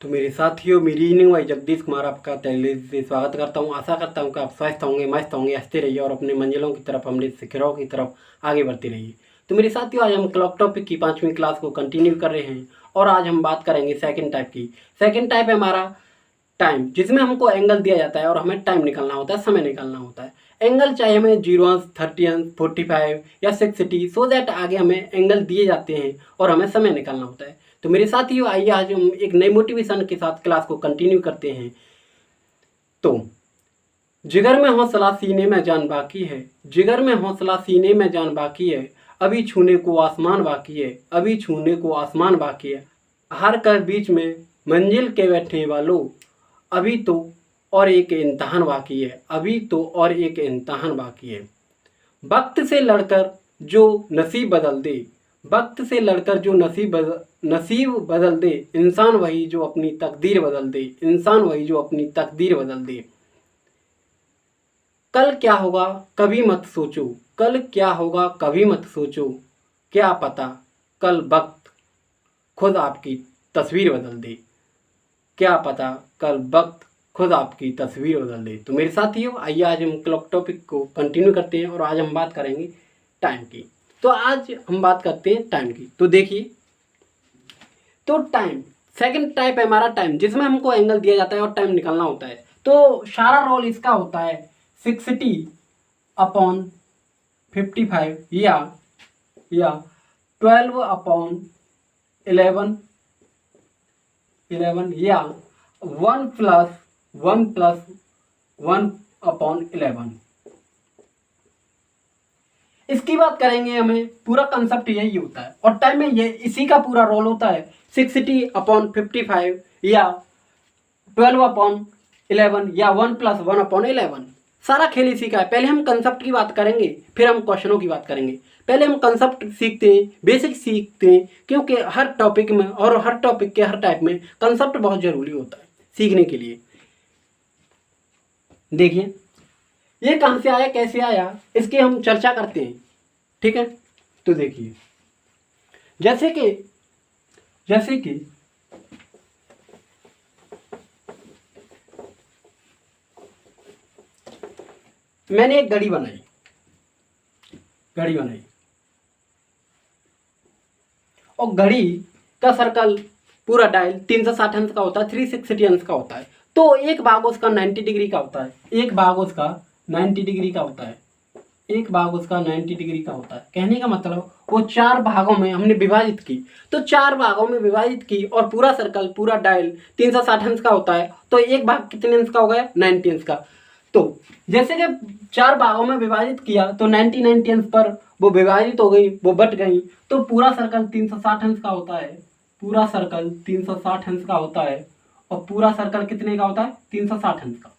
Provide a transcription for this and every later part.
तो मेरे साथियों, मेरी इवनिंग भाई जगदीश कुमार आपका तहे से स्वागत करता हूँ। आशा करता हूँ कि आप स्वस्थ होंगे, मस्त होंगे, हंसते रहिए और अपने मंजिलों की तरफ, हमने शिखरों की तरफ आगे बढ़ते रहिए। तो मेरे साथियों, आज हम क्लॉक टॉपिक की 5वीं क्लास को कंटिन्यू कर रहे हैं और आज हम बात करेंगे सेकंड टाइप की। सेकंड टाइप है हमारा टाइम, जिसमें हमको एंगल दिया जाता है और हमें टाइम निकालना होता है, समय निकालना होता है। एंगल चाहे हमें 0 अंश, 30 अंश, 45 या 60, सो दैट आगे हमें एंगल दिए जाते हैं और हमें समय निकालना होता है। तो मेरे साथियों, आइए आज हम एक नई मोटिवेशन के साथ क्लास को कंटिन्यू करते हैं। तो जिगर में हौसला सीने में जान बाकी है, जिगर में हौसला सीने में जान बाकी है, अभी छूने को आसमान बाकी है, अभी छूने को आसमान बाकी है। हार कर बीच में मंजिल के बैठने वालों, अभी तो और एक इम्तहान बाकी है, अभी तो और एक इम्तहान बाकी है। वक्त से लड़कर जो नसीब बदल दे, वक्त से लड़कर जो नसीब बदल दे, इंसान वही जो अपनी तकदीर बदल दे, इंसान वही जो अपनी तकदीर बदल दे। कल क्या होगा कभी मत सोचो, कल क्या होगा कभी मत सोचो, क्या पता कल वक्त खुद आपकी तस्वीर बदल दे, क्या पता कल वक्त खुद आपकी तस्वीर बदल दे। तो मेरे साथियों, आइए आज हम क्लॉक टॉपिक को कंटिन्यू करते हैं और आज हम बात करेंगे टाइम की। तो आज हम बात करते हैं टाइम की। तो देखिए, तो टाइम सेकंड टाइप है हमारा टाइम, जिसमें हमको एंगल दिया जाता है और टाइम निकालना होता है। तो सारा रोल इसका होता है 60/55 या 12/11 या 1+1+1/11। इसकी बात करेंगे, हमें पूरा कंसेप्ट यही होता है और टाइम में ये इसी का पूरा रोल होता है 60/55 या 12/11 या 1+1/11। सारा खेल इसी का है। पहले हम कंसेप्ट की बात करेंगे, फिर हम क्वेश्चनों की बात करेंगे। पहले हम कंसेप्ट सीखते हैं, बेसिक सीखते हैं, क्योंकि हर टॉपिक में और हर टॉपिक के हर टाइप में कंसेप्ट बहुत जरूरी होता है सीखने के लिए। देखिए, ये कहाँ से आया, कैसे आया, इसकी हम चर्चा करते हैं। ठीक है, तो देखिए, जैसे कि मैंने एक घड़ी बनाई और घड़ी का सर्कल पूरा डायल 360 अंश का होता है, 360 अंश का होता है। तो एक भाग उसका 90 डिग्री का होता है, एक भाग उसका 90 डिग्री का होता है, एक भाग उसका 90 डिग्री का होता है। कहने का मतलब वो 4 भागों में हमने विभाजित की, तो 4 भागों में विभाजित की और पूरा सर्कल, पूरा डायल 360 अंश का होता है। तो एक भाग कितने अंश का हो गया, 90 अंश का। तो जैसे कि 4 भागों में विभाजित किया तो 90 अंश पर वो विभाजित हो गई, वो बट गई। तो पूरा सर्कल 360 अंश का होता है, पूरा सर्कल 360 अंश का होता है। और पूरा सर्कल कितने का होता है, 360 अंश का।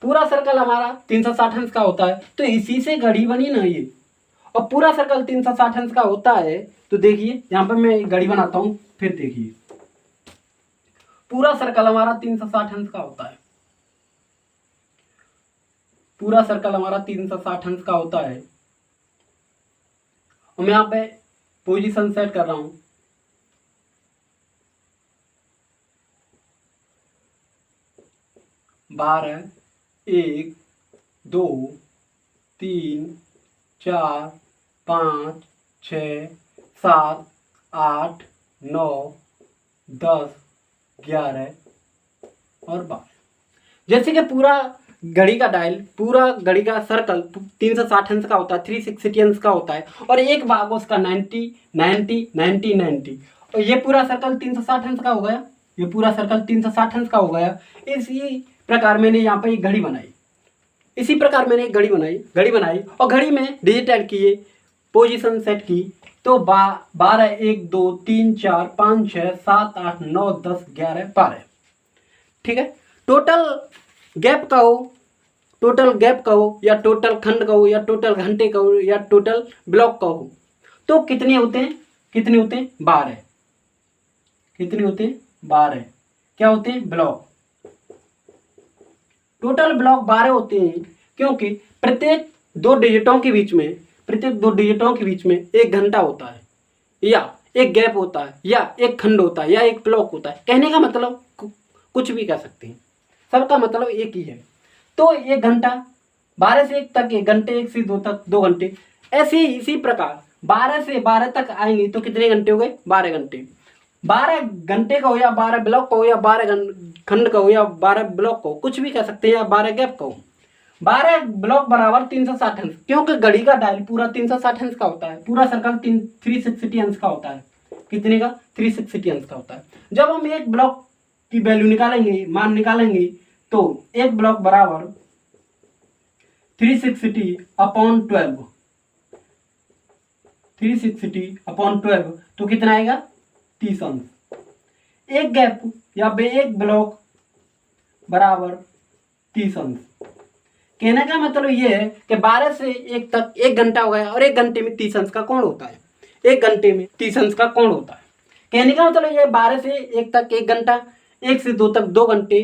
पूरा सर्कल हमारा 360 अंश का होता है, तो इसी से घड़ी बनी ना ये। और पूरा सर्कल 360 अंश का होता है, तो देखिए यहाँ पर मैं घड़ी बनाता हूं, फिर देखिए पूरा सर्कल हमारा 360 अंश का होता है, पूरा सर्कल हमारा 360 अंश का होता है। और मैं यहाँ पे पोजीशन सेट कर रहा हूं, बारह, 1, 2, 3, 4, 5, 6, 7, 8, 9, 10, 11 और 12। जैसे कि पूरा घड़ी का डायल, पूरा घड़ी का सर्कल 360 अंश का होता है, 360 अंश का होता है। और एक भाग उसका 90 90 90 90। और ये पूरा सर्कल 360 अंश का हो गया, ये पूरा सर्कल 360 अंश का हो गया। इसी प्रकार मैंने यहाँ पर एक घड़ी बनाई, इसी प्रकार मैंने एक घड़ी बनाई और घड़ी में डिजिटल किए, पोजीशन सेट की। तो 12, 1, 2, 3, 4, 5, 6, 7, 8, 9, 10, 11, 12। ठीक है, टोटल गैप कहो या टोटल खंड कहो या टोटल घंटे कहो या टोटल ब्लॉक कहो, तो कितने होते हैं 12। कितने होते हैं, 12। क्या होते हैं, ब्लॉक। टोटल ब्लॉक 12 होते हैं, क्योंकि प्रत्येक दो डिजिटों के बीच में 1 घंटा होता है, या एक गैप होता है या एक खंड होता है या एक ब्लॉक होता है। कहने का मतलब कुछ भी कह सकते हैं, सबका मतलब एक ही है। तो 1 घंटा 12 से 1 तक 1 घंटे, 1 से 2 तक 2 घंटे, ऐसे ही इसी प्रकार 12 से 12 तक आएंगे तो कितने घंटे हो गए? 12 घंटे। 12 घंटे का हो या 12 ब्लॉक का हो या 12 खंड का हो या 12 ब्लॉक को कुछ भी कह सकते हैं या 12 गैप का हो। 12 ब्लॉक बराबर 360 अंश, क्योंकि घड़ी का डायल पूरा 360 अंश का होता है, पूरा सर्कल 360 अंश का होता है। कितने का? 360 अंश का होता है। जब हम एक ब्लॉक की वैल्यू निकालेंगे, मान निकालेंगे, तो एक ब्लॉक बराबर 360 अपॉन 12, 360 अपॉन 12 तो कितना आएगा? 30 अंश। एक गैप या एक ब्लॉक बराबर 30 अंश। कहने का मतलब ये है कि 12 से 1 तक 1 घंटा हो गया और 1 घंटे में 30 अंश का कोण होता है। 1 घंटे में 30 अंश का कोण होता है। कहने का मतलब ये 12 से 1 तक 1 घंटा, 1 से 2 तक 2 घंटे,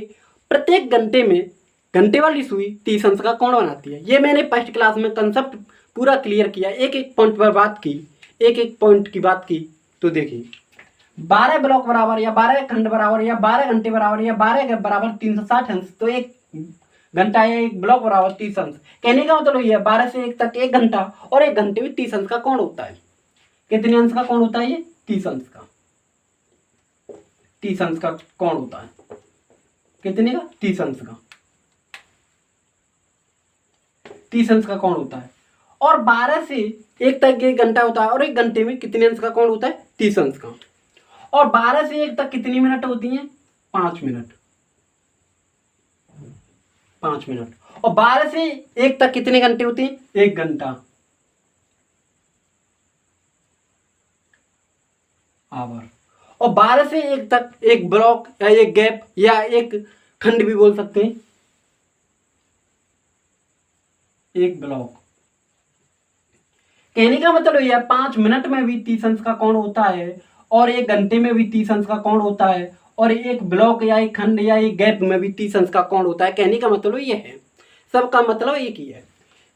प्रत्येक घंटे में घंटे वाली सुई 30 अंश का कोण बनाती है। ये मैंने फर्स्ट क्लास में कंसेप्ट पूरा क्लियर किया, एक एक पॉइंट पर बात की, एक एक पॉइंट की बात की। तो देखिए 12 ब्लॉक बराबर या 12 खंड बराबर या 12 घंटे बराबर या 12 गैप बराबर 360 अंश, तो 1 घंटा या 1 ब्लॉक बराबर 30 अंश। कहने का मतलब ये 12 से 1 तक 1 घंटा और 1 घंटे में 30 अंश का कोण होता है। कितने अंश का कोण होता है? ये 30 अंश का, 30 अंश का कोण होता है। कितने का? 30 अंश का, 30 अंश का कोण होता है। और 12 से 1 तक 1 घंटा होता है और 1 घंटे में कितने अंश का कोण होता है? 30 अंश का। और 12 से 1 तक कितनी मिनट होती हैं? 5 मिनट, 5 मिनट। और 12 से 1 तक कितने घंटे होते हैं? 1 घंटा, आवर। और 12 से 1 तक 1 ब्लॉक या 1 गैप या 1 खंड भी बोल सकते हैं, 1 ब्लॉक। कहने का मतलब यह 5 मिनट में भी 30 अंश का कोण होता है और 1 घंटे में भी 30 अंश का कोण होता है और 1 ब्लॉक या 1 खंड या 1 गैप में भी 30 अंश का कोण होता है। कहने का मतलब यह है, सबका मतलब एक ही है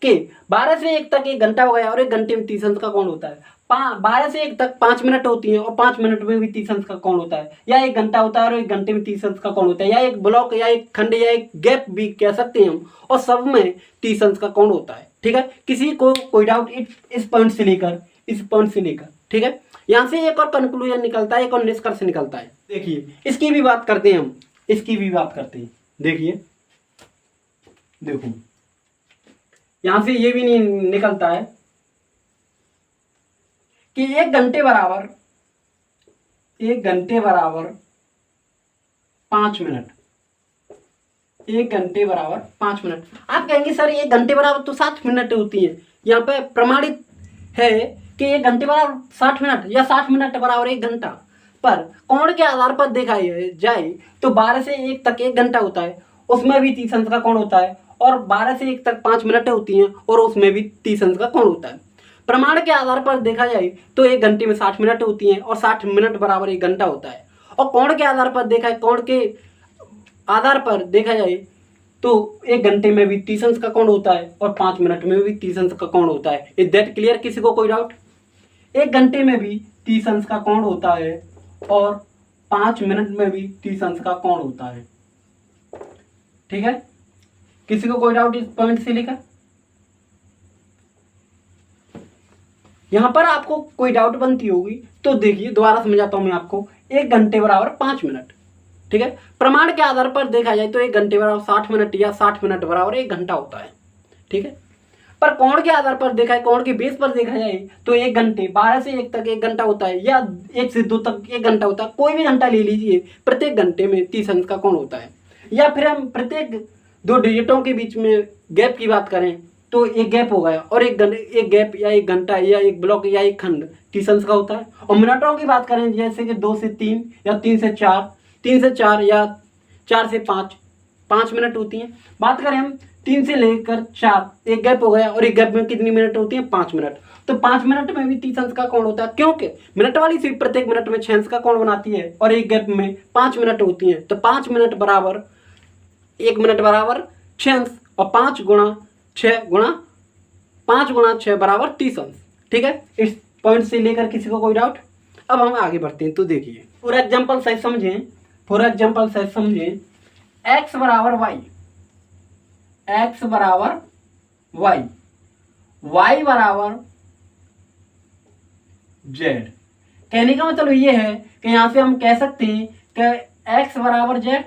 कि 12 से 1 तक 1 घंटा हो गया और 1 घंटे में 30 अंश का कोण होता है। 12 से 1 तक 5 मिनट होती है और 5 मिनट में भी 30 अंश का कोण होता है, या 1 घंटा होता है और 1 घंटे में 30 अंश का कोण होता है, या 1 ब्लॉक या 1 खंड या 1 गैप भी कह सकते हैं हम, और सब में 30 अंश का कोण होता है। ठीक है, किसी को कोई डाउट इस पॉइंट से लेकर इस पॉइंट से लेकर, ठीक है। यहाँ से एक और कंक्लूजन निकलता है, एक और निष्कर्ष निकलता है। देखिए इसकी भी बात करते हैं हम, इसकी भी बात करते हैं। देखिए देखो यहाँ से ये भी नहीं निकलता है कि 1 घंटे बराबर 5 मिनट, 1 घंटे बराबर 5 मिनट। आप कहेंगे सर 1 घंटे बराबर तो 60 मिनट होती है। यहाँ पे प्रमाणित है कि 1 घंटे बराबर 60 मिनट या 60 मिनट बराबर 1 घंटा, पर कोण के आधार पर देखा जाए तो 12 से 1 तक 1 घंटा होता है, उसमें भी 30 अंश का कोण होता है, और 12 से 1 तक 5 मिनट होती हैं और उसमें भी 30 अंश का कोण होता है। प्रमाण के आधार पर देखा जाए तो 1 घंटे में 60 मिनट होती हैं और 60 मिनट बराबर 1 घंटा होता है। और कोण के आधार पर देखा है, कोण के आधार पर देखा जाए तो 1 घंटे में भी 30 अंश का कोण होता है और 5 मिनट में भी 30 अंश का कोण होता है। Is that clear? किसी को कोई डाउट? 1 घंटे में भी 30 अंश का कोण होता है और 5 मिनट में भी 30 अंश का कोण होता है। ठीक है, किसी को कोई डाउट इस पॉइंट से लेकर? यहां पर आपको कोई डाउट बनती होगी तो देखिए दोबारा समझाता हूं मैं आपको। 1 घंटे बराबर 5 मिनट, ठीक है। प्रमाण के आधार पर देखा जाए तो 1 घंटे बराबर 60 मिनट या 60 मिनट बराबर 1 घंटा होता है, ठीक है। पर कोण के आधार पर देखा है, कोण के बेस पर देखा जाए तो 1 घंटे 12 से 1 तक 1 घंटा होता है या 1 से 2 तक 1 घंटा होता है। कोई भी घंटा ले लीजिए, प्रत्येक घंटे में 30 अंश का कोण होता है। या फिर हम प्रत्येक 2 डिजिटों के बीच में गैप की बात करें तो एक गैप हो गया और एक गैप या 1 घंटा या 1 ब्लॉक या 1 खंड 30 अंश का होता है। और मिनटों की बात करें जैसे कि 2 से 3 या 3 से 4, 3 से 4 या 4 से 5 मिनट होती हैं। बात करें हम 3 से लेकर 4, एक गैप हो गया और एक गैप में कितनी मिनट होती है? 5 मिनट। तो 5 मिनट में भी 30 अंश का कोण होता है, क्योंकि मिनट वाली सुई प्रत्येक मिनट में 6 अंश का कोण बनाती है और एक गैप में 5 मिनट होती है। तो 5 मिनट बराबर 1 मिनट बराबर 6 अंश और 5 गुणा 6 बराबर 30 अंश। ठीक है, इस पॉइंट से लेकर किसी को कोई डाउट? अब हम आगे बढ़ते हैं। तो देखिए फॉर एग्जाम्पल सही समझें, फॉर एग्जाम्पल सही समझें, x बराबर वाई, x बराबर वाई, y बराबर z। कहने का मतलब ये है कि यहां से हम कह सकते हैं कि x बराबर z,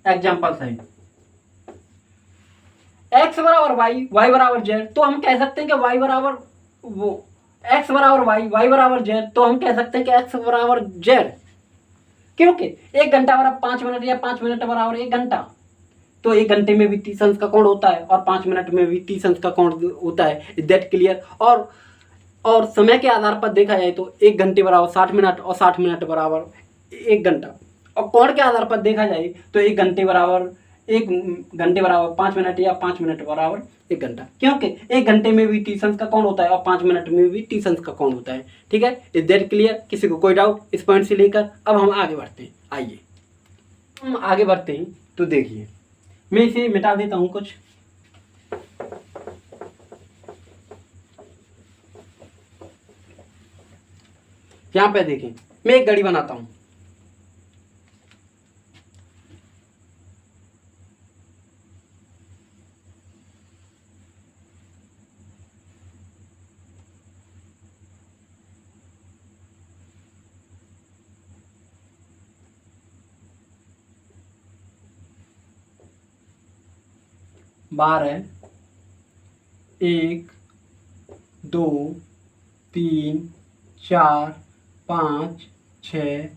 एग्जाम्पल सही, x बराबर वाई, y बराबर z, तो हम कह सकते हैं कि y बराबर वो x बराबर वाई, y बराबर z, तो हम कह सकते हैं कि x बराबर z, क्योंकि 1 घंटा बराबर 5 मिनट या 5 मिनट बराबर 1 घंटा, तो 1 घंटे में भी 30 अंश का कोण होता है और 5 मिनट में भी 30 अंश का कोण होता है। Is that clear? और समय के आधार पर देखा जाए तो 1 घंटे बराबर 60 मिनट और 60 मिनट बराबर 1 घंटा, और कोण के आधार पर देखा जाए तो 1 घंटे बराबर 5 मिनट या 5 मिनट बराबर 1 घंटा, क्योंकि 1 घंटे में भी 30 अंश का कोण होता है और 5 मिनट में भी 30 अंश का कोण होता है। ठीक है, इज दैट क्लियर? किसी को कोई डाउट इस पॉइंट से लेकर? अब हम आगे बढ़ते हैं। आइए हम आगे बढ़ते हैं। तो देखिए मैं इसे मिटा देता हूं कुछ। यहां पे देखें, मैं एक घड़ी बनाता हूं। बारह, 1, 2, 3, 4, 5, 6,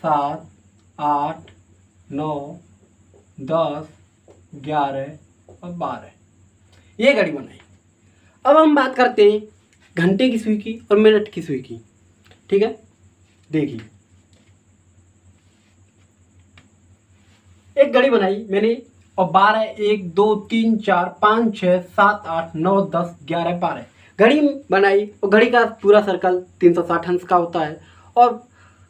7, 8, 9, 10, 11 और 12, ये घड़ी बनाई। अब हम बात करते हैं घंटे की सुई की और मिनट की सुई की। ठीक है, देखिए एक घड़ी बनाई मैंने और 12, 1, 2, 3, 4, 5, 6, 7, 8, 9, 10, 11, 12 घड़ी बनाई, और घड़ी का पूरा सर्कल 360 अंश का होता है। और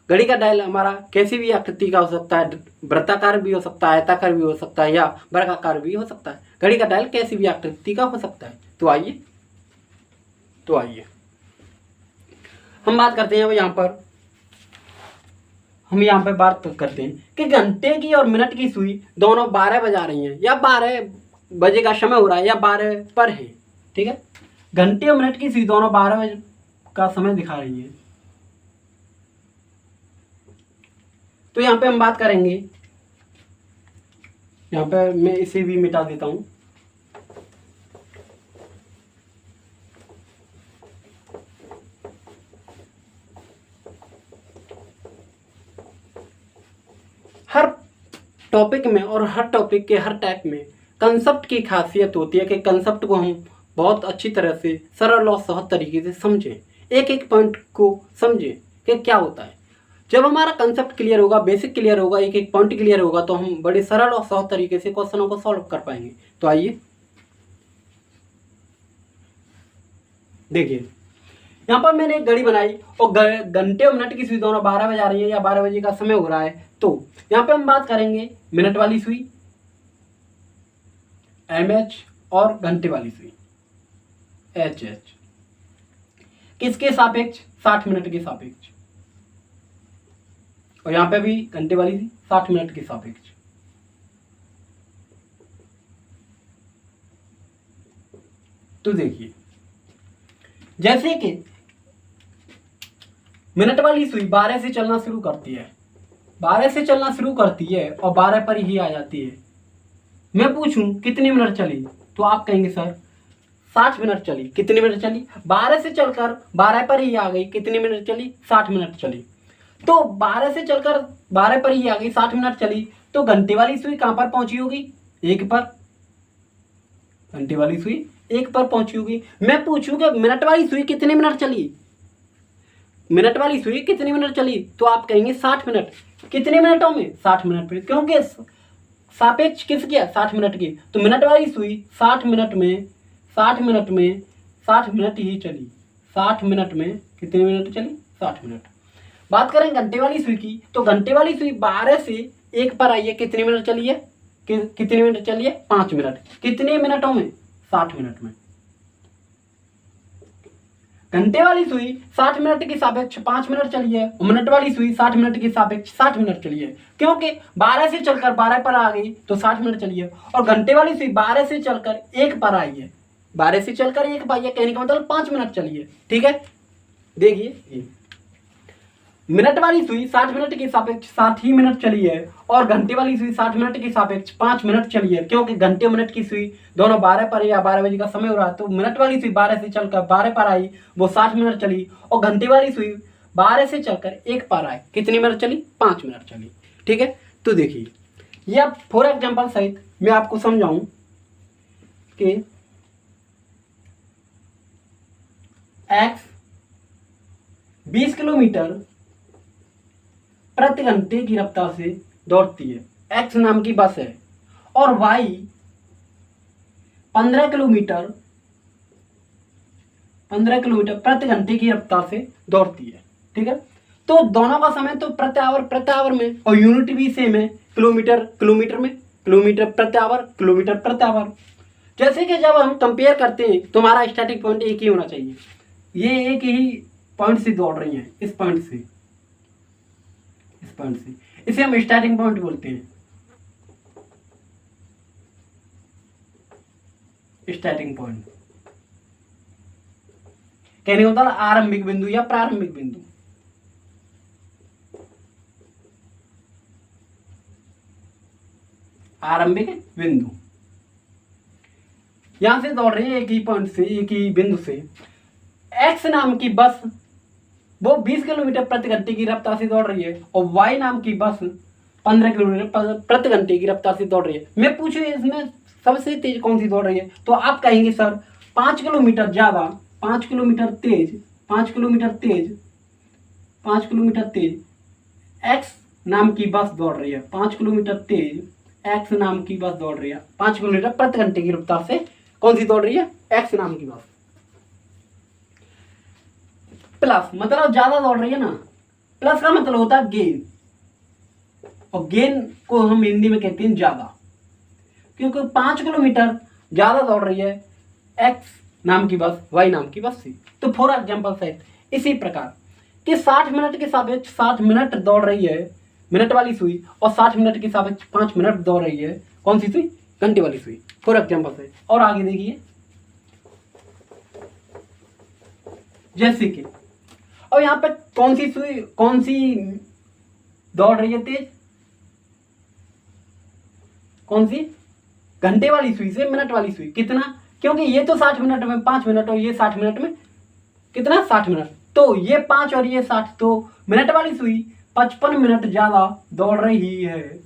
घड़ी का डायल हमारा कैसी भी आकृति का हो सकता है, वृत्ताकार भी हो सकता है, आयताकार भी हो सकता है या वर्गाकार भी हो सकता है। घड़ी का डायल कैसी भी आकृति का हो सकता है। तो आइए हम बात करते हैं यहाँ पर बात करते हैं कि घंटे की और मिनट की सुई दोनों 12 बजा रही हैं, या 12 बजे का समय हो रहा है या 12 पर है। ठीक है, घंटे और मिनट की सुई दोनों 12 बजे का समय दिखा रही है। तो यहाँ पे हम बात करेंगे, यहाँ पे मैं इसे भी मिटा देता हूं। हर टॉपिक में और हर टॉपिक के हर टाइप में कंसेप्ट की खासियत होती है कि कंसेप्ट को हम बहुत अच्छी तरह से सरल और सहज तरीके से समझें, एक एक पॉइंट को समझें कि क्या होता है। जब हमारा कंसेप्ट क्लियर होगा, बेसिक क्लियर होगा, एक एक पॉइंट क्लियर होगा, तो हम बड़े सरल और सहज तरीके से क्वेश्चनों को सॉल्व कर पाएंगे। तो आइए देखिए, यहाँ पर मैंने एक घड़ी बनाई और घंटे और मिनट की सुई दोनों 12 बजा रही है या 12 बजे का समय हो रहा है। तो यहाँ पे हम बात करेंगे मिनट वाली सुई MH और घंटे वाली सुई HH, किसके सापेक्ष? 60 मिनट के सापेक्ष। और यहाँ पे भी घंटे वाली थी 60 मिनट के सापेक्ष। तो देखिए जैसे कि मिनट वाली सुई 12 से चलना शुरू करती है, 12 से चलना शुरू करती है और 12 पर ही आ जाती है। मैं पूछूं कितनी मिनट चली, तो आप कहेंगे सर 60 मिनट चली। कितनी मिनट चली? 12 से चलकर 12 पर ही आ गई। कितनी मिनट चली? 60 मिनट चली। तो 12 से चलकर 12 पर ही आ गई, 60 मिनट चली, तो घंटे वाली सुई कहां पर पहुंची होगी? 1 पर। घंटे वाली सुई 1 पर पहुंची होगी। मैं पूछूंगा मिनट वाली सुई कितने मिनट चली, मिनट वाली सुई कितनी मिनट चली, तो आप कहेंगे 60 मिनट। कितने मिनटों में? 60 मिनट में, क्योंकि सापेक्ष किसकी है? 60 मिनट की। तो मिनट वाली सुई 60 मिनट में 60 मिनट ही चली। 60 मिनट में कितने मिनट चली? 60 मिनट। बात करें घंटे वाली सुई की, तो घंटे वाली सुई 12 से 1 पर आई है। कितने मिनट चली है? कितने मिनट चली है? 5 मिनट। कितने मिनटों में? 60 मिनट में। घंटे वाली सुई 60 मिनट के सापेक्ष 5 मिनट चली है और मिनट वाली सुई 60 मिनट के सापेक्ष 60 मिनट चली है, क्योंकि 12 से चलकर 12 पर आ गई तो 60 मिनट चली है। और घंटे वाली सुई 12 से चलकर 1 पर आई है, 12 से चलकर 1 पर आई है, कहने का मतलब 5 मिनट चली है। ठीक है, देखिए मिनट वाली सुई 60 मिनट के सापेक्ष 60 ही मिनट चली है और घंटे वाली सुई 60 मिनट के सापेक्ष 5 मिनट चली है, क्योंकि घंटे मिनट की सुई दोनों 12 पर या 12 बजे का समय हो रहा है। तो मिनट वाली सुई 12 से चलकर 12 पर आई, वो 60 मिनट चली, और घंटे वाली सुई 12 से चलकर 1 पर आई, कितनी मिनट चली? 5 मिनट चली। ठीक है, तो देखिए ये अब फॉर एग्जाम्पल सहित मैं आपको समझाऊं कि x 20 किलोमीटर प्रति घंटे की रफ्तार से दौड़ती है, x नाम की बस है, और y 15 किलोमीटर प्रति घंटे की रफ्तार से दौड़ती है। ठीक है, तो दोनों का समय तो प्रति आवर में, और यूनिट भी सेम है, किलोमीटर में, किलोमीटर प्रति आवर। जैसे कि जब हम कंपेयर करते हैं तो हमारा स्टार्टिंग पॉइंट एक ही होना चाहिए, ये एक ही पॉइंट से दौड़ रही हैं, इस पॉइंट से, इसे हम स्टार्टिंग पॉइंट बोलते हैं, स्टार्टिंग पॉइंट कहने का मतलब आरंभिक बिंदु या प्रारंभिक बिंदु। आरंभिक बिंदु यहां से दौड़ रही है एक ही पॉइंट से, एक ही बिंदु से। एक्स नाम की बस वो 20 किलोमीटर प्रति घंटे की रफ्तार से दौड़ रही है, और वाई नाम की बस 15 किलोमीटर प्रति घंटे की रफ्तार से दौड़ रही है। मैं पूछूं इसमें सबसे तेज कौन सी दौड़ रही है, तो आप कहेंगे सर 5 किलोमीटर ज्यादा, 5 किलोमीटर तेज एक्स नाम की बस दौड़ रही है, 5 किलोमीटर तेज एक्स नाम की बस दौड़ रही है, 5 किलोमीटर प्रति घंटे की रफ्तार से कौन सी दौड़ रही है? एक्स नाम की बस। प्लस मतलब ज्यादा दौड़ रही है ना, प्लस का मतलब होता है गेन, और गेन को हम हिंदी में कहते हैं ज्यादा, क्योंकि 5 किलोमीटर ज्यादा दौड़ रही है एक्स नाम की बस वाई नाम की बस से। तो फॉर एग्जाम्पल सहित इसी प्रकार कि 60 मिनट के सापेक्ष 60 मिनट दौड़ रही है मिनट वाली सुई, और 60 मिनट के सापेक्ष 5 मिनट दौड़ रही है कौन सी सुई? घंटे वाली सुई। फॉर एग्जाम्पल सहित और आगे देखिए, जैसे कि और यहाँ पे कौन सी दौड़ रही है तेज? कौन सी? घंटे वाली सुई से मिनट वाली सुई। कितना? क्योंकि ये तो 60 मिनट में 5 मिनट और ये 60 मिनट में कितना? 60 मिनट। तो ये 5 और ये 60, तो मिनट वाली सुई 55 मिनट ज्यादा दौड़ रही है।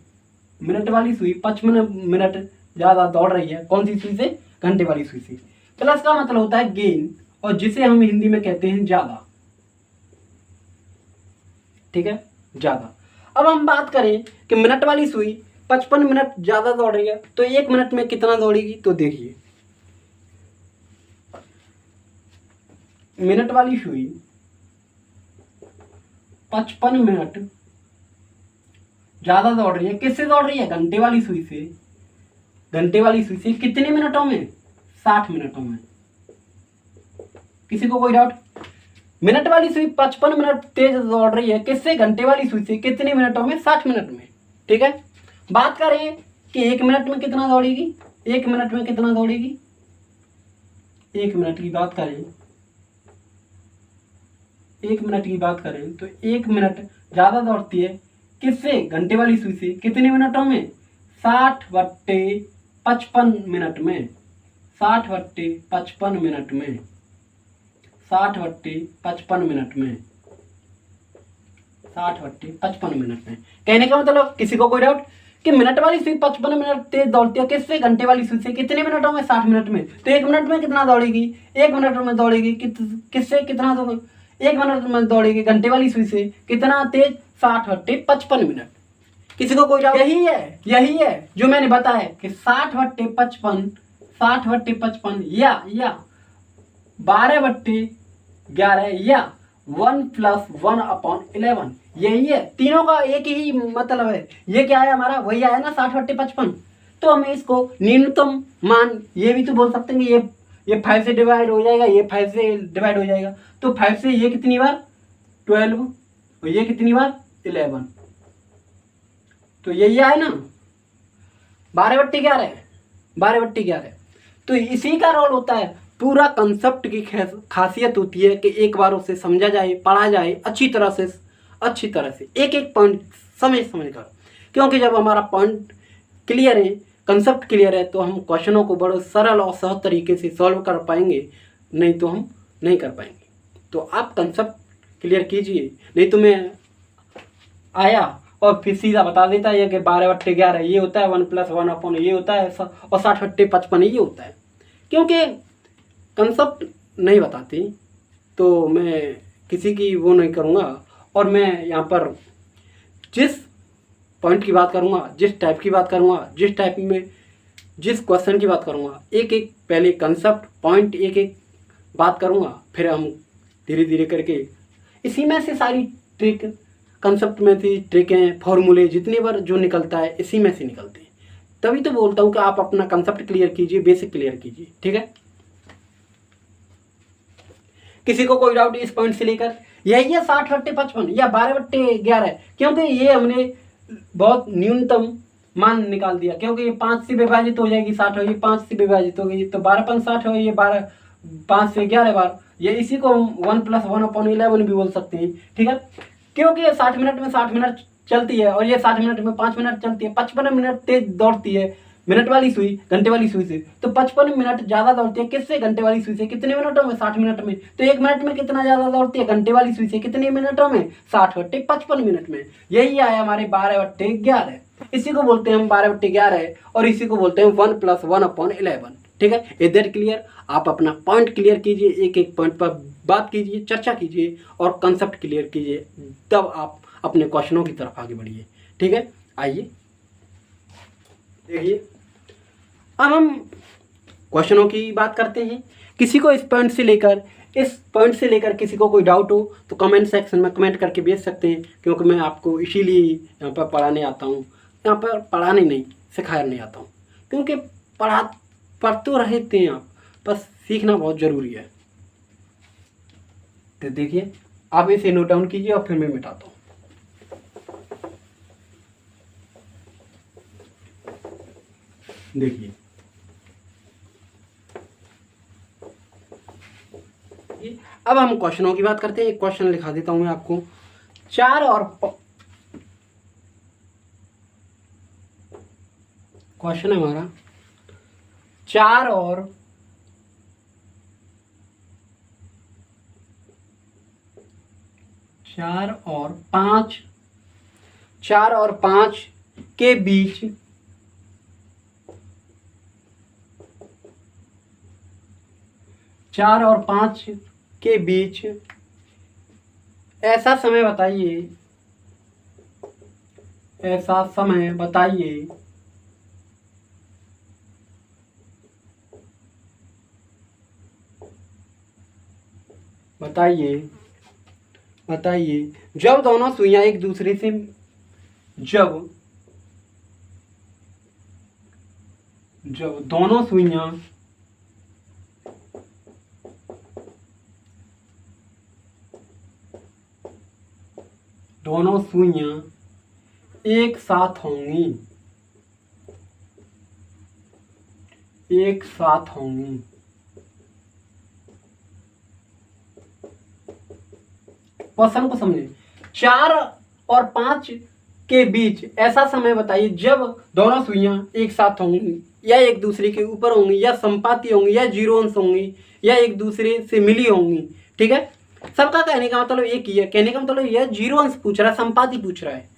मिनट वाली सुई 55 मिनट ज्यादा दौड़ रही है कौन सी सुई से? घंटे वाली सुई से। प्लस का मतलब होता है गेन, और जिसे हम हिंदी में कहते हैं ज्यादा। ठीक है, ज्यादा। अब हम बात करें कि मिनट वाली सुई 55 मिनट ज्यादा दौड़ रही है, तो 1 मिनट में कितना दौड़ेगी? तो देखिए मिनट वाली सुई 55 मिनट ज्यादा दौड़ रही है, किससे दौड़ रही है? घंटे वाली सुई से। घंटे वाली सुई से कितने मिनटों में? 60 मिनटों में। किसी को कोई डाउट? मिनट वाली सुई 55 मिनट तेज दौड़ रही है, किससे? घंटे वाली सुई से। कितने मिनटों में? 60 मिनट में। ठीक है, बात करें कि 1 मिनट में कितना दौड़ेगी? 1 मिनट में कितना दौड़ेगी? 1 मिनट की बात करें, 1 मिनट की बात करें तो 1 मिनट ज्यादा दौड़ती है किससे? घंटे वाली सुई से। कितने मिनटों में? 60/55 मिनट में। 60/55 मिनट में। 60/55 मिनट में। 60/55 मिनट में। कहने का मतलब किसी को कोई डाउट कि मिनट वाली सुई 55 मिनट तेज दौड़ती है किससे? घंटे वाली सुई से। कितने मिनटों में? 60 मिनट में। तो 1 मिनट में कितना दौड़ेगी? 1 मिनट में दौड़ेगी किससे? कितना दौड़ेगी? 1 मिनट में दौड़ेगी घंटे वाली सुई से। कितना तेज? 60/55 मिनट। किसी को कोई डाउट? यही है जो मैंने बताया कि 60/55 या 12/11 या 1+1/11, यही है। तीनों का एक ही मतलब है। ये क्या है हमारा? वही आया ना 60/55। तो हमें इसको न्यूनतम मान ये भी तो बोल सकते हैं कि ये 5 से डिवाइड हो जाएगा, ये 5 से डिवाइड हो जाएगा। तो 5 से ये कितनी बार 12 और ये कितनी बार 11। तो यही है ना 12/11, 12/11। तो इसी का रोल होता है। पूरा कंसेप्ट की खासियत होती है कि एक बार उसे समझा जाए, पढ़ा जाए अच्छी तरह से एक एक पॉइंट समझ कर। क्योंकि जब हमारा पॉइंट क्लियर है, कंसेप्ट क्लियर है, तो हम क्वेश्चनों को बड़े सरल और सहज तरीके से सॉल्व कर पाएंगे, नहीं तो हम नहीं कर पाएंगे। तो आप कंसेप्ट क्लियर कीजिए, नहीं तो मैं आया और फिर सीधा बता देता है कि 12/11 ये होता है, 1 + 1 ये होता है, और 60/55 ये होता है। क्योंकि कंसेप्ट नहीं बताती तो मैं किसी की वो नहीं करूँगा। और मैं यहाँ पर जिस पॉइंट की बात करूँगा, जिस टाइप की बात करूँगा, जिस टाइप में जिस क्वेश्चन की बात करूँगा, एक एक पहले कंसेप्ट पॉइंट एक एक बात करूँगा, फिर हम धीरे धीरे करके इसी में से सारी ट्रिक, कंसेप्ट में से ट्रिकें, फॉर्मूले जितनी बार जो निकलता है इसी में से निकलते हैं। तभी तो बोलता हूँ कि आप अपना कंसेप्ट क्लियर कीजिए, बेसिक क्लियर कीजिए, ठीक है। किसी को कोई डाउट इस पॉइंट से लेकर? यही है 60/55 या 12/11, क्योंकि ये हमने बहुत न्यूनतम मान निकाल दिया। क्योंकि ये 5 से विभाजित हो जाएगी 60, और ये 5 से विभाजित हो गई, तो 12/5 हो, ये 12 5 से 11 बार, ये इसी को हम 1 + 1/11 भी बोल सकते हैं, ठीक है। क्योंकि ये 60 मिनट में 60 मिनट चलती है, और ये 60 मिनट में 5 मिनट चलती है। 55 मिनट तेज दौड़ती है मिनट वाली सुई घंटे वाली सुई से, तो 55 मिनट ज़्यादा दौड़ती है किससे? घंटे वाली सुई से। कितने मिनटों में? 60 मिनट में। तो 1 मिनट में कितना ज़्यादा दौड़ती है? घंटे वाली सुई से। कितने मिनटों में? 60/55 मिनट में। यही आया हमारे 12/11। इसी को बोलते हैं हम 12/11, और इसी को बोलते हैं 1 + 1/11, ठीक है। Is that clear? आप अपना पॉइंट क्लियर कीजिए, एक एक पॉइंट पर बात कीजिए, चर्चा कीजिए और कंसेप्ट क्लियर कीजिए, तब आप अपने क्वेश्चनों की तरफ आगे बढ़िए, ठीक है। आइए देखिए, अब हम क्वेश्चनों की बात करते हैं। किसी को इस पॉइंट से लेकर किसी को कोई डाउट हो तो कमेंट सेक्शन में कमेंट करके भेज सकते हैं, क्योंकि मैं आपको इसीलिए यहाँ पर पढ़ाने आता हूँ। यहाँ पर पढ़ाने नहीं, सिखाने आता हूँ, क्योंकि पढ़ तो रहते हैं आप, बस सीखना बहुत ज़रूरी है। तो देखिए, आप इसे नोट डाउन कीजिए और फिर मैं मिटाता हूँ। देखिए, अब हम क्वेश्चनों की बात करते हैं। एक क्वेश्चन लिखा देता हूं मैं आपको। 4 और क्वेश्चन है हमारा 4 और 5 के बीच ऐसा समय बताइए जब दोनों सुइयां एक दूसरे से जब दोनों सुइयां एक साथ होंगी, क्वेश्चन को समझे। 4 और 5 के बीच ऐसा समय बताइए जब दोनों सुइयां एक साथ होंगी, या एक दूसरे के ऊपर होंगी, या संपाती होंगी, या जीरो अंश होंगी, या एक दूसरे से मिली होंगी, ठीक है। सबका कहने का मतलब एक ही है। कहने का मतलब यह जीरो अंश पूछ रहा है, संपाती पूछ रहा है।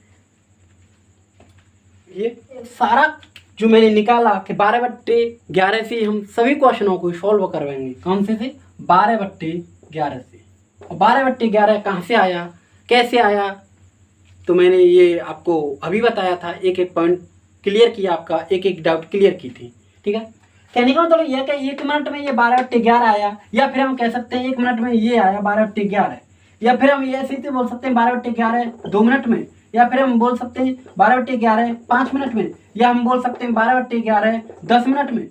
ये सारा जो मैंने निकाला कि 12/11 से हम सभी क्वेश्चनों को सॉल्व करवाएंगे। कौन से 12/11 से। और 12/11 कहाँ से आया, कैसे आया, तो मैंने ये आपको अभी बताया था। एक एक पॉइंट क्लियर किया, आपका एक एक डाउट क्लियर की थी, ठीक है। कहने का मतलब यह कि 1 मिनट में ये 12/11 आया, या फिर हम कह सकते हैं 1 मिनट में ये आया 12/11, या फिर हम ये ऐसे ही बोल सकते हैं 12/11 2 मिनट में, या फिर हम बोल सकते हैं 12/11 5 मिनट में, या हम बोल सकते हैं 12/11 10 मिनट में,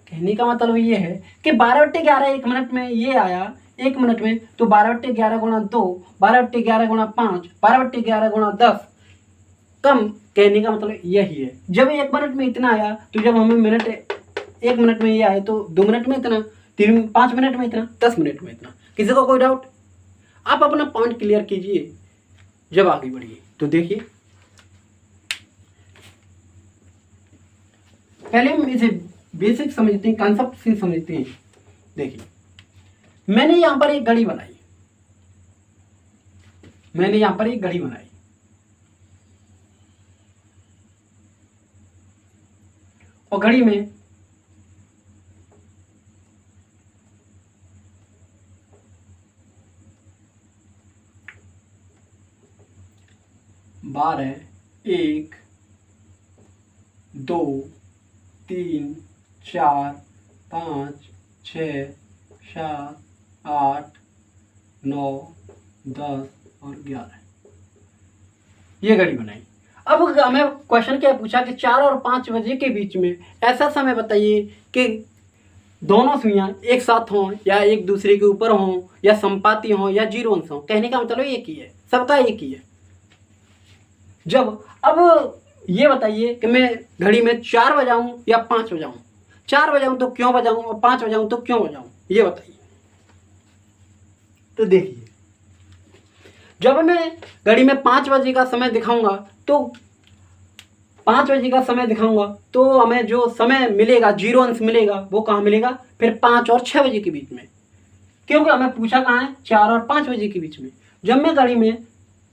कहने का मतलब ये है कि 12/11 1 मिनट में ये आया, 1 मिनट में, तो 12/11 गुणा 2, 12/11 गुणा 5, 12/11 गुणा 10 कम। कहने का मतलब यही है, जब 1 मिनट में इतना आया तो जब हमें मिनट 1 मिनट में ये आए तो 2 मिनट में इतना, 5 मिनट में इतना, 10 मिनट में इतना। किसी को कोई डाउट? आप अपना पॉइंट क्लियर कीजिए जब आगे बढ़िए। तो देखिए पहले हम इसे बेसिक समझते हैं, कॉन्सेप्ट से समझते हैं। देखिए मैंने यहां पर एक घड़ी बनाई, मैंने यहां पर एक घड़ी बनाई और घड़ी में बारह, 1, 2, 3, 4, 5, 6, 7, 8, 9, 10 और 11 ये घड़ी बनाई। अब हमें क्वेश्चन क्या पूछा कि 4 और 5 बजे के बीच में ऐसा समय बताइए कि दोनों सुइयां एक साथ हों या एक दूसरे के ऊपर हों या संपाती हों या जीरो अंश हों। कहने का मतलब एक ही है, सबका एक ही है। जब अब ये बताइए कि मैं घड़ी में 4 बजाऊं या 5 बजाऊं, 4 बजाऊं तो क्यों बजाऊं और 5 बजाऊं तो क्यों बजाऊं, ये बताइए। तो देखिए जब मैं घड़ी में 5 बजे का समय दिखाऊंगा तो 5 बजे का समय दिखाऊंगा तो हमें जो समय मिलेगा, जीरो अंश मिलेगा, वो कहाँ मिलेगा? फिर 5 और 6 बजे के बीच में, क्योंकि हमें पूछा कहाँ है? 4 और 5 बजे के बीच में। जब मैं घड़ी में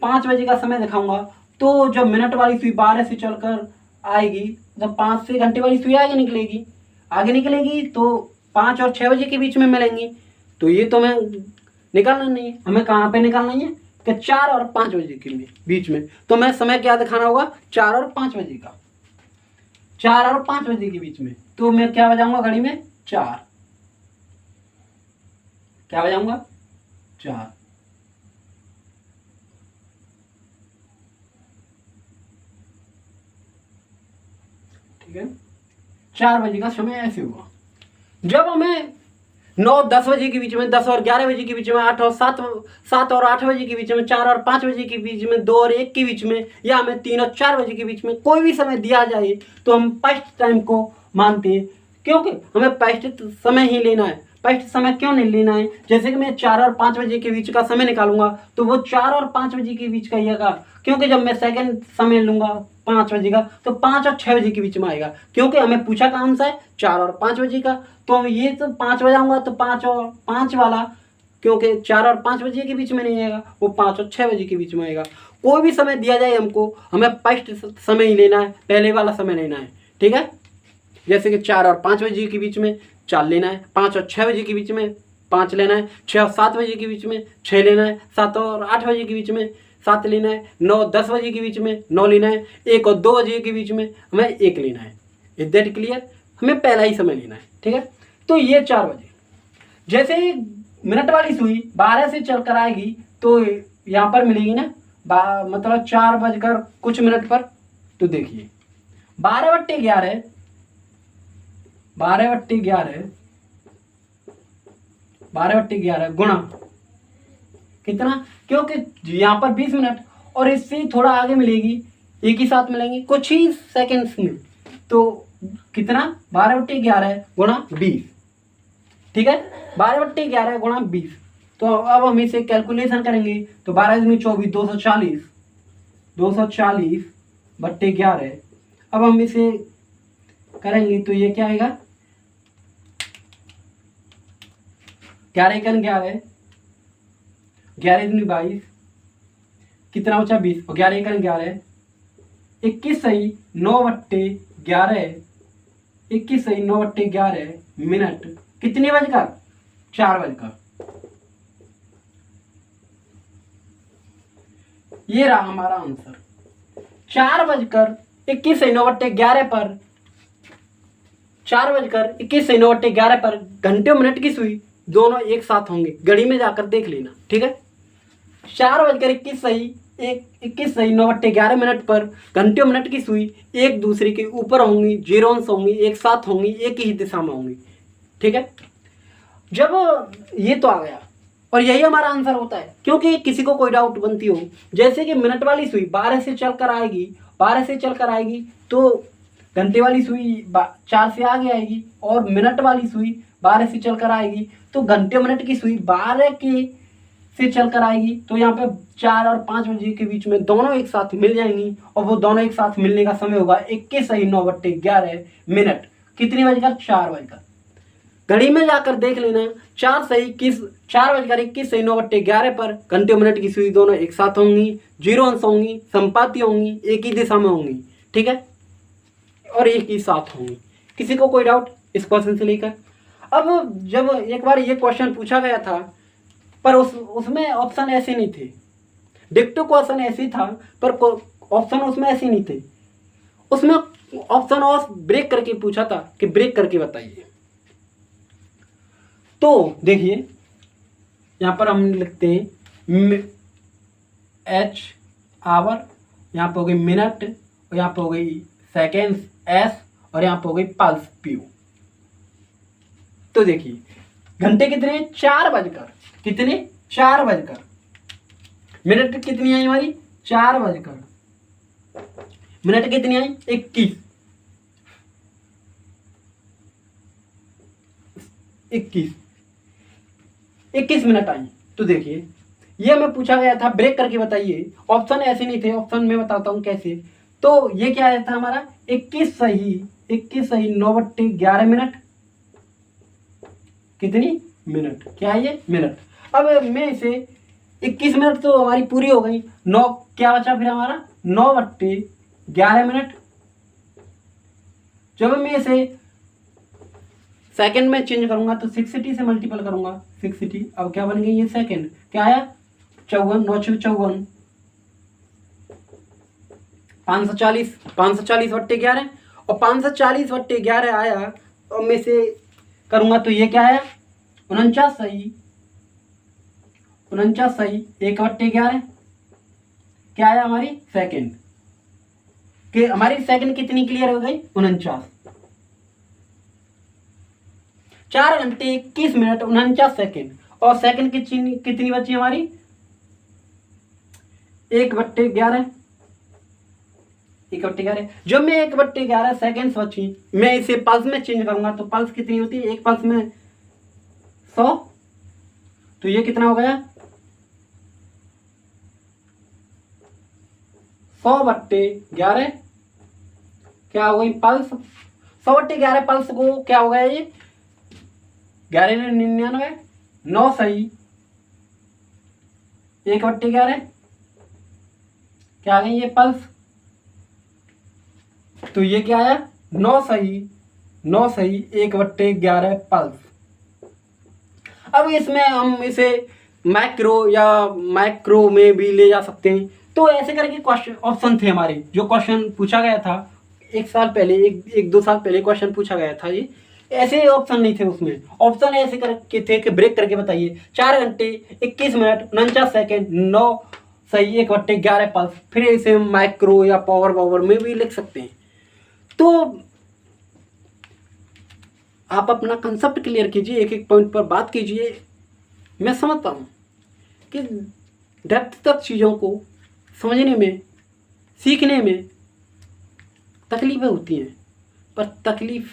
5 बजे का समय दिखाऊंगा तो जब मिनट वाली सुई 12 से चलकर आएगी, जब 5 से घंटे वाली सुई आगे निकलेगी तो 5 और 6 बजे के बीच में मिलेंगी। तो ये तो हमें निकालना नहीं है, हमें कहाँ पे निकालना है कि 4 और 5 बजे के बीच में। तो मैं समय क्या दिखाना होगा? 4 और 5 बजे का, 4 और 5 बजे के बीच में। तो मैं क्या बजाऊंगा घड़ी में? 4। क्या बजाऊंगा? 4। ठीक है, 4 बजे का समय ऐसे हुआ। जब हमें 9-10 बजे के बीच में, 10 और 11 बजे के बीच में, 8 और 7 और 8 बजे के बीच में, 4 और 5 बजे के बीच में, 2 और 1 के बीच में, या हमें 3 और 4 बजे के बीच में कोई भी समय दिया जाए तो हम फर्स्ट टाइम को मानते हैं, क्योंकि हमें फर्स्ट समय ही लेना है। फर्स्ट समय क्यों नहीं लेना है? जैसे कि मैं 4 और 5 बजे के बीच का समय निकालूंगा तो वो 4 और 5 बजे के बीच का ही आएगा, क्योंकि जब मैं सेकंड समय लूंगा 5 बजे का तो 5 और 6 बजे के बीच में आएगा, क्योंकि हमें पूछा कौन सा है? 4 और 5 बजे का। तो हम ये तो 5 बजाऊंगा तो 5 और 5 वाला, क्योंकि 4 और 5 बजे के बीच में नहीं आएगा, वो 5 और 6 बजे के बीच में आएगा। कोई भी समय दिया जाए हमको, हमें फर्स्ट समय ही लेना है, पहले वाला समय लेना है। ठीक है, जैसे कि 4 और 5 बजे के बीच में 4 लेना है, 5 और 6 बजे के बीच में 5 लेना है, 6 और 7 बजे के बीच में 6 लेना है, 7 और 8 बजे के बीच में 7 लेना है, 9-10 बजे के बीच में 9 लेना है, 1 और 2 बजे के बीच में हमें 1 लेना है। Is that clear? हमें पहला ही समय लेना है। ठीक है, तो ये 4 बजे। जैसे ही मिनट वाली सुई 12 से चलकर आएगी तो यहाँ पर मिलेगी ना, मतलब 4 बजकर कुछ मिनट पर। तो देखिए 12/11 गुणा कितना, क्योंकि यहाँ पर 20 मिनट और इससे थोड़ा आगे मिलेगी, एक ही साथ मिलेंगे कुछ ही सेकंड्स में। तो कितना? 12/11 गुणा 20। ठीक है, 12/11 गुणा 20। तो अब हम इसे कैलकुलेशन करेंगे तो 12 दूनी 24, 240/11। अब हम इसे करेंगे तो ये क्या आएगा? 11 × 11, 11 दूनी 22, कितना बचा? 20, और 11 × 11 21 सही 9/11, 21 सही 9/11 मिनट कितने बजकर? 4 बजकर। ये रहा हमारा आंसर, 4:21 सही 9/11 पर, 4:21 सही 9/11 पर घंटे मिनट की सुई दोनों एक साथ होंगे। घड़ी में जाकर देख लेना। ठीक है, 4:21 सही 21:09:11 पर घंटे मिनट की सुई एक दूसरे के ऊपर होंगी, 0 अंश होंगी, एक साथ होंगी, एक ही दिशा में होंगी। ठीक है, जब ये तो आ गया और यही हमारा आंसर होता है। क्योंकि किसी को कोई डाउट बनती हो, जैसे कि मिनट वाली सुई 12 से चलकर आएगी तो घंटे वाली सुई 4 से आगे आएगी, और मिनट वाली सुई 12 से चलकर आएगी तो घंटे मिनट की सुई 12 के से चलकर आएगी। तो यहाँ पे 4 और 5 बजे के बीच में दोनों एक साथ मिल जाएंगी, और वो दोनों एक साथ मिलने का समय होगा 21:09:11। कितनी बजकर? 4 बजकर। घड़ी में जाकर देख लेना, 4:21:09:11 पर घंटे मिनट की सुई दोनों एक साथ होंगी, 0 अंश होंगी, संपाती होंगी, एक ही दिशा में होंगी। ठीक है, और एक ही साथ होंगी। किसी को कोई डाउट इस क्वेश्चन से लेकर? अब जब एक बार ये क्वेश्चन पूछा गया था, पर उसमें ऑप्शन ऐसे नहीं थे। डिक्टो क्वेश्चन ऐसे था, पर ऑप्शन उसमें ऐसे नहीं थे। उसमें ऑप्शन और ब्रेक करके पूछा था कि ब्रेक करके बताइए। तो देखिए, यहाँ पर हम लिखते हैं H आवर, यहाँ पर हो गई मिनट, और यहाँ पर हो गई सेकेंड्स S, और यहाँ पर हो गई पल्स P। तो देखिए, घंटे कितने? 4 बजकर। कितने? 4 बजकर। मिनट कितनी आई हमारी? 4 बजकर। मिनट कितनी आई? 21 मिनट आई। तो देखिए, ये हमें पूछा गया था ब्रेक करके बताइए। ऑप्शन ऐसे नहीं थे, ऑप्शन में बताता हूँ कैसे। तो ये क्या आया था हमारा? 21 सही 9:11 मिनट। कितनी? मिनट। क्या है ये? मिनट। अब मैं इसे 21 मिनट तो हमारी पूरी हो गई, 9 क्या बचा फिर हमारा? 9/11 मिनट। जब मैं इसे सेकंड में चेंज करूंगा तो 60 से मल्टीपल करूंगा, 60। अब क्या बन गई ये सेकंड? क्या आया? 54, 9 54, 540, 540/11, और 540/11 आया। और मैं इसे करूंगा तो ये क्या आया? 49 सही 1/11। क्या आया? हमारी सेकंड। कि हमारी सेकंड कितनी क्लियर हो गई? 49। 4 घंटे 21 मिनट 49 सेकंड। और सेकंड कितनी बची हमारी? 1/11। 1/11। जब मैं 1/11 सेकंड्स बची, मैं इसे पल्स में चेंज करूंगा तो पल्स कितनी होती है? एक पल्स में 100। तो ये कितना हो गया? 100/11। क्या हो गई? पल्स। 100/11 पल्स को क्या हो गया? ये 11×99, 9 सही 1/11। क्या आ गई ये? पल्स। तो ये क्या आया? 9 सही 1/11 पल्स। अब इसमें हम इसे माइक्रो में भी ले जा सकते हैं। तो ऐसे करके क्वेश्चन ऑप्शन थे हमारे। जो क्वेश्चन पूछा गया था 1 साल पहले, 1-2 साल पहले क्वेश्चन पूछा गया था, ये ऐसे ऑप्शन नहीं थे। उसमें ऑप्शन ऐसे करके थे कि ब्रेक करके बताइए। 4 घंटे 21 मिनट 49 सेकेंड, 9 सही 1/11 पल्स। फिर इसे माइक्रो या पावर में भी लिख सकते हैं। तो आप अपना कंसेप्ट क्लियर कीजिए, एक एक पॉइंट पर बात कीजिए। मैं समझता हूँ कि डेप्थ तक चीज़ों को समझने में, सीखने में तकलीफ़ें होती हैं, पर तकलीफ़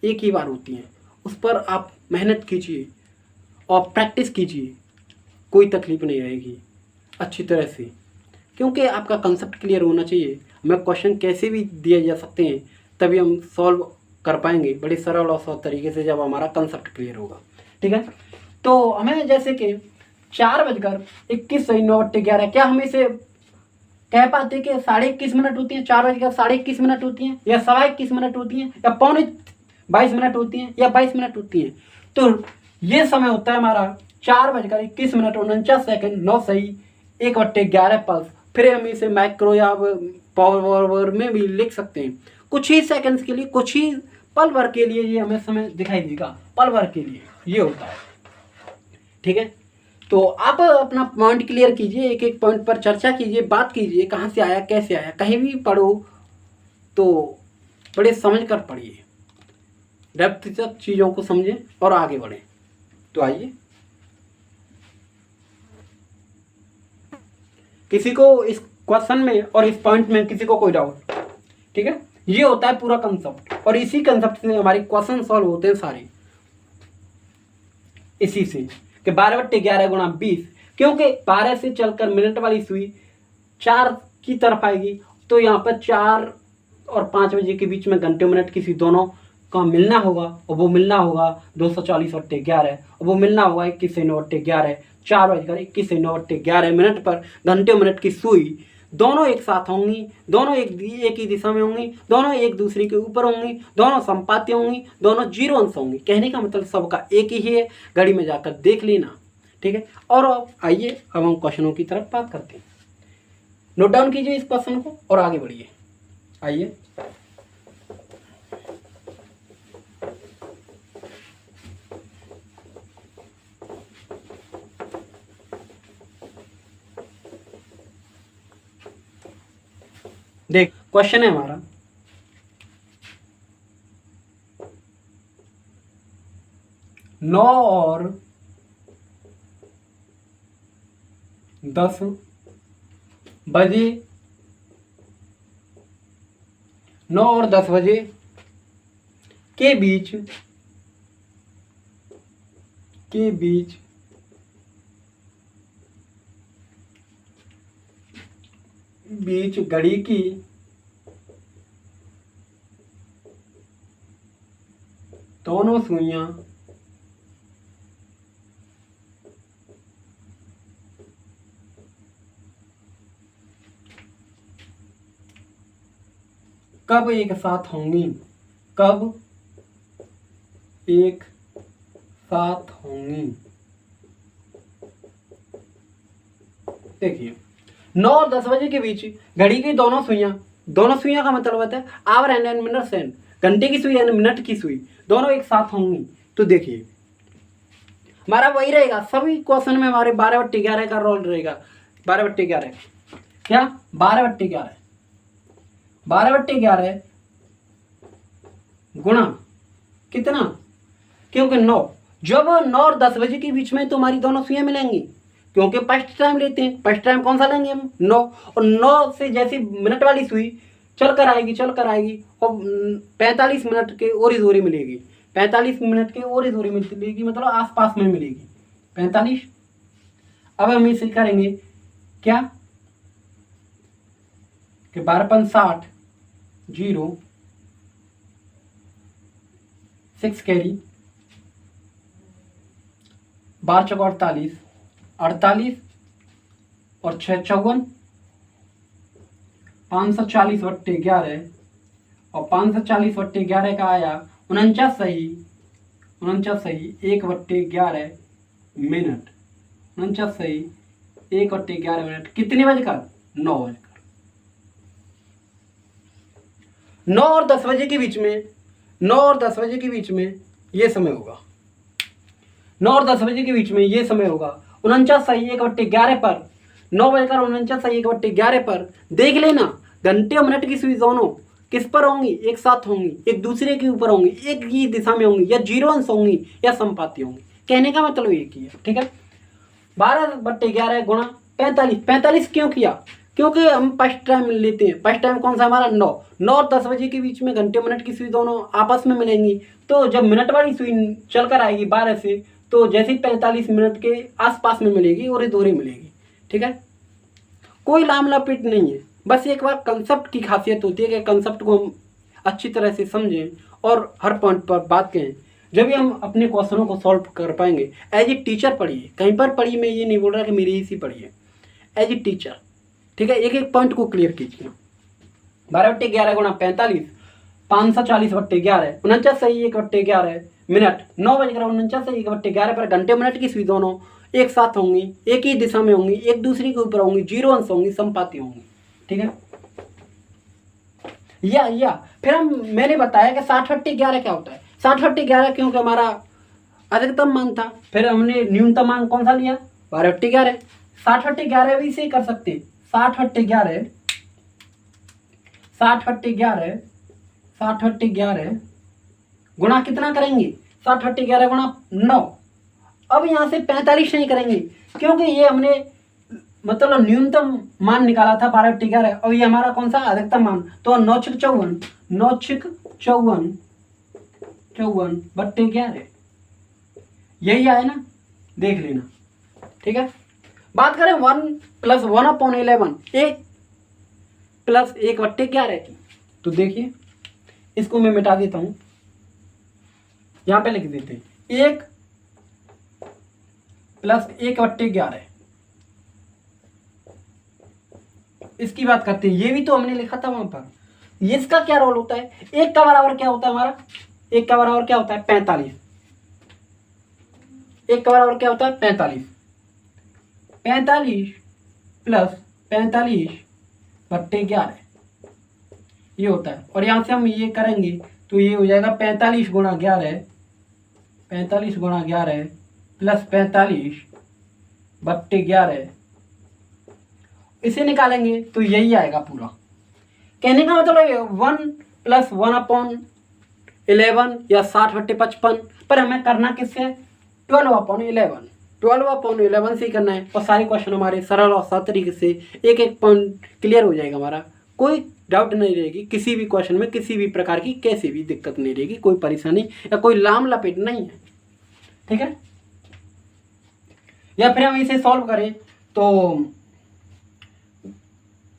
एक ही बार होती है। उस पर आप मेहनत कीजिए और प्रैक्टिस कीजिए, कोई तकलीफ़ नहीं रहेगी अच्छी तरह से। क्योंकि आपका कंसेप्ट क्लियर होना चाहिए। हमें क्वेश्चन कैसे भी दिए जा सकते हैं, तभी हम सॉल्व कर पाएंगे बड़े सरल और सहज तरीके से, जब हमारा कंसेप्ट क्लियर होगा। ठीक है, तो हमें जैसे कि 4:21:09:11, क्या हम इसे कह पाते कि 21:30 मिनट होती हैं? 4:21 मिनट होती हैं, या 21:15 मिनट होती हैं, या 22 मिनट होती हैं, या 22 मिनट होती हैं? तो ये समय होता है हमारा 4:21 मिनट 49 सेकेंड, 9 सही 1/11 पल्स। फिर हम इसे माइक्रो या पावर में भी लिख सकते हैं। कुछ ही सेकंड्स के लिए, कुछ ही पल भर के लिए ये हमें समय दिखाई देगा, पल भर के लिए ये होता है। ठीक है, तो आप अपना पॉइंट क्लियर कीजिए, एक एक पॉइंट पर चर्चा कीजिए, बात कीजिए, कहाँ से आया, कैसे आया। कहीं भी पढ़ो तो बड़े समझ कर पढ़िए, डेप्थ तक चीज़ों को समझें और आगे बढ़ें। तो आइए, किसी को इस क्वेश्चन में और इस पॉइंट में किसी को कोई डाउट? ठीक है, ये होता है पूरा कंसेप्ट, और इसी कंसेप्ट से हमारे क्वेश्चन सॉल्व होते हैं सारे, इसी से कि 12/11 × 20, क्योंकि 12 से चलकर मिनट वाली सुई 4 की तरफ आएगी, तो यहाँ पर 4 और 5 बजे के बीच में घंटे मिनट किसी दोनों का मिलना होगा, और वो मिलना होगा 240/11, और वो मिलना होगा 21/9/11। 4:21/9/11 मिनट पर घंटे मिनट की सुई दोनों एक साथ होंगी, दोनों एक ही दिशा में होंगी, दोनों एक दूसरे के ऊपर होंगी, दोनों संपाती होंगी, दोनों जीरो अंश होंगी। कहने का मतलब सबका एक ही है, घड़ी में जाकर देख लेना। ठीक है, और आइए अब हम क्वेश्चनों की तरफ बात करते हैं। नोट डाउन कीजिए इस क्वेश्चन को और आगे बढ़िए। आइए, देख क्वेश्चन है हमारा, 9 और 10 बजे, 9 और 10 बजे के बीच घड़ी की दोनों सुइयां कब एक साथ होंगी? कब एक साथ होंगी? देखिए, 9 और 10 बजे के बीच घड़ी की दोनों सुइयां का मतलब होता है आवर एंड मिनट एंड, घंटे की सुई यानी मिनट की सुई दोनों एक साथ होंगी। तो देखिए हमारा वही रहेगा, सभी क्वेश्चन में हमारे 12/11 का रोल रहेगा। 12/11 क्या? 12/11 12/11 गुणा कितना? क्योंकि 9, जब 9 और 10 बजे के बीच में तो हमारी दोनों सुइयां मिलेंगी, क्योंकि फर्स्ट टाइम लेते हैं। फर्स्ट टाइम कौन सा लेंगे हम? 9, और 9 से जैसी मिनट वाली सुई चल कर आएगी और 45 मिनट के ओरी जोरी मिलेगी। 45 मिनट के ओरी जोरी मिलेगी, मतलब आसपास में मिलेगी 45। अब हम इसे करेंगे क्या कि 12×5 = 0, 6 कैरी, 12×4 = 48, और 6 × 54 540/11, और 540/11 का आया 49 सही 1/11 मिनट। 49 सही 1/11 मिनट कितने बजे का? 9 बजे का। 9 और 10 बजे के बीच में 9 और 10 बजे के बीच में ये समय होगा। 9 और 10 बजे के बीच में ये समय होगा 49 सही 1/11 पर। 9 बजकर 49 सही 1/11 पर देख लेना, घंटे और मिनट की सुई दोनों किस पर होंगी? एक साथ होंगी, एक दूसरे के ऊपर होंगी, एक ही दिशा में होंगी, या जीरो अंश होंगी या संपाती होंगी। कहने का मतलब एक ही है। ठीक है, 12/11 गुणा 45। 45 क्यों किया? क्योंकि हम फर्स्ट टाइम लेते हैं। फर्स्ट टाइम कौन सा हमारा? 9 और 10 बजे के बीच में घंटे मिनट की सुई दोनों आपस में मिलेंगी, तो जब मिनट वाली सुई चल कर आएगी 12 से, तो जैसे 45 मिनट के आसपास में मिलेगी और दोहरी मिलेगी। ठीक है, कोई लाम लपेट नहीं है, बस एक बार कंसेप्ट की खासियत होती है कि कंसेप्ट को हम अच्छी तरह से समझें और हर पॉइंट पर बात करें, जब भी हम अपने क्वेश्चनों को सॉल्व कर पाएंगे। एज ए टीचर पढ़िए, कहीं पर पढ़िए, मैं ये नहीं बोल रहा कि मेरी ही सी पढ़िए, एज ए टीचर। ठीक है, एक एक पॉइंट को क्लियर कीजिए। 12/11 गुणा 45 540/11, 49 सही 1/11 मिनट। 9 बजकर 49 सही 1/11 पर घंटे मिनट की सुई दोनों एक साथ होंगी, एक ही दिशा में होंगी, एक दूसरे के ऊपर होंगी, जीरो अंश होंगी, संपाती होंगी। ठीक है, या फिर मैंने बताया कि 60/11 क्या होता है। 60/11 क्योंकि हमारा अधिकतम मान था, फिर हमने न्यूनतम मान कौन सा लिया? 12 बट्टे 11, 60 बट्टे 11 भी इसे कर सकते हैं। 60 बट्टे 11, 60 बट्टे 11, 60 बट्टे 11 गुणा कितना करेंगे, 60 बट्टे 11 गुणा 9। अब यहाँ से 45 नहीं करेंगे क्योंकि ये हमने मतलब न्यूनतम मान निकाला था 12 बट्टे 11, और ये हमारा कौन सा अधिकतम मान, तो 9 छक 54, 9 छक 54, 54 बट्टे 11 यही आए ना, देख लेना। ठीक है, बात करें 1 + 1/11, 1 + 1 बट्टे 11 की, तो देखिए इसको मैं मिटा देता हूँ, यहाँ पे लिख देते हैं 1 + 1 बट्टे 11, इसकी बात करते हैं। ये भी तो हमने लिखा था वहां पर, इसका क्या रोल होता है, 1 का बराबर क्या होता है हमारा, 1 का बराबर क्या होता है 45, 1 का बराबर क्या होता है 45, 45 + 45 बट्टे 11 ये होता है। और यहाँ से हम ये करेंगे तो ये हो जाएगा 45 गुणा 11, 45 गुणा 11 + 45 बट्टे 11, इसे निकालेंगे तो यही आएगा पूरा। कहने का मतलब 1 + 1/11 या 60 बट्टे 55, पर हमें करना किससे, 12/11, 12/11 से ही करना है। और सारे क्वेश्चन हमारे सरल और आसान तरीके से एक एक पॉइंट क्लियर हो जाएगा हमारा, कोई डाउट नहीं रहेगी किसी भी क्वेश्चन में, किसी भी प्रकार की कैसी भी दिक्कत नहीं रहेगी, कोई परेशानी या कोई लाम लपेट नहीं है। ठीक है, या फिर हम इसे सॉल्व करें तो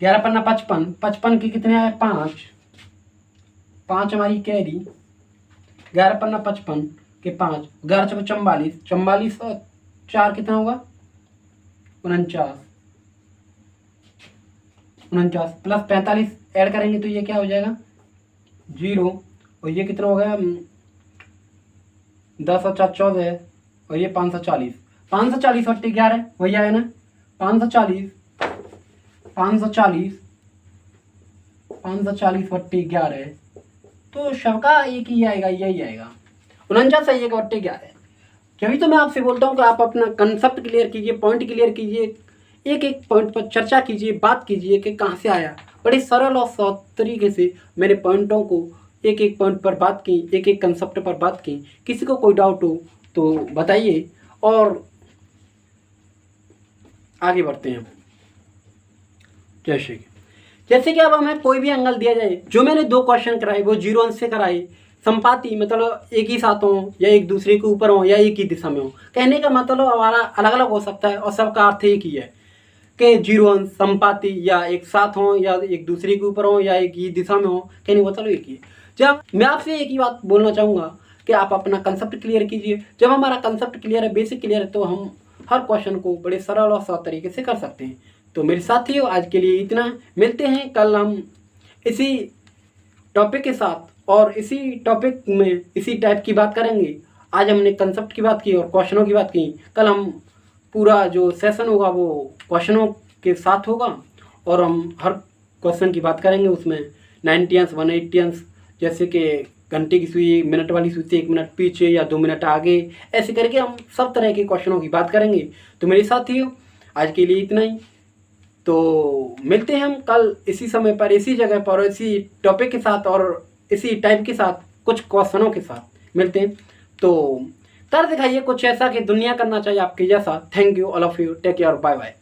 11 पन्ना 55, 55 के कितने आए 5, 5 हमारी कैरी, 11 पन्ना 55 के 5, 11 चौको 44, 44 और 4 कितना होगा 49, 49 + 45 ऐड करेंगे तो ये क्या हो जाएगा 0, और ये कितना हो गया 10 और 4 14, और ये 540, 540 बट्टे 11 वही आया ना, 540 बट्टे 11, तो सबका एक ही आएगा, यही आएगा 49 सही 1 बट्टे 11। जभी तो मैं आपसे बोलता हूँ कि आप अपना कंसेप्ट क्लियर कीजिए, पॉइंट क्लियर कीजिए, एक एक पॉइंट पर चर्चा कीजिए, बात कीजिए कि कहाँ से आया। बड़े सरल और सौत तरीके से मैंने पॉइंटों को एक एक पॉइंट पर बात की, एक एक कंसेप्ट पर बात की। किसी को कोई डाउट हो तो बताइए और आगे बढ़ते हैं। जैसे कि अब हमें कोई भी एंगल दिया जाए, जो मैंने 2 क्वेश्चन कराए वो 0 अंश से कराए, संपाती मतलब एक ही साथ हो या एक दूसरे के ऊपर हो या एक ही दिशा में हो। कहने का मतलब हमारा अलग अलग हो सकता है और सबका अर्थ एक ही है कि 0 अंश संपाती या एक साथ हो या एक दूसरे के ऊपर हो या एक ही दिशा में हो, कहने का मतलब एक ही है। जब मैं आपसे एक ही बात बोलना चाहूँगा कि आप अपना कंसेप्ट क्लियर कीजिए। जब हमारा कंसेप्ट क्लियर है, बेसिक क्लियर है, तो हम हर क्वेश्चन को बड़े सरल और सहज तरीके से कर सकते हैं। तो मेरे साथियों आज के लिए इतना, मिलते हैं कल हम इसी टॉपिक के साथ और इसी टॉपिक में इसी टाइप की बात करेंगे। आज हमने कंसेप्ट की बात की और क्वेश्चनों की बात की, कल हम पूरा जो सेशन होगा वो क्वेश्चनों के साथ होगा और हम हर क्वेश्चन की बात करेंगे। उसमें 90 अंश 180 अंश, जैसे कि घंटे की सुई, मिनट वाली सुई से 1 मिनट पीछे या 2 मिनट आगे, ऐसे करके हम सब तरह के क्वेश्चनों की बात करेंगे। तो मेरे साथियों आज के लिए इतना ही, तो मिलते हैं हम कल इसी समय पर, इसी जगह पर, इसी टॉपिक के साथ और इसी टाइप के साथ, कुछ क्वेश्चनों के साथ मिलते हैं। तो कर दिखाइए कुछ ऐसा कि दुनिया करना चाहिए आपके जैसा। Thank you all of you, take care, bye bye.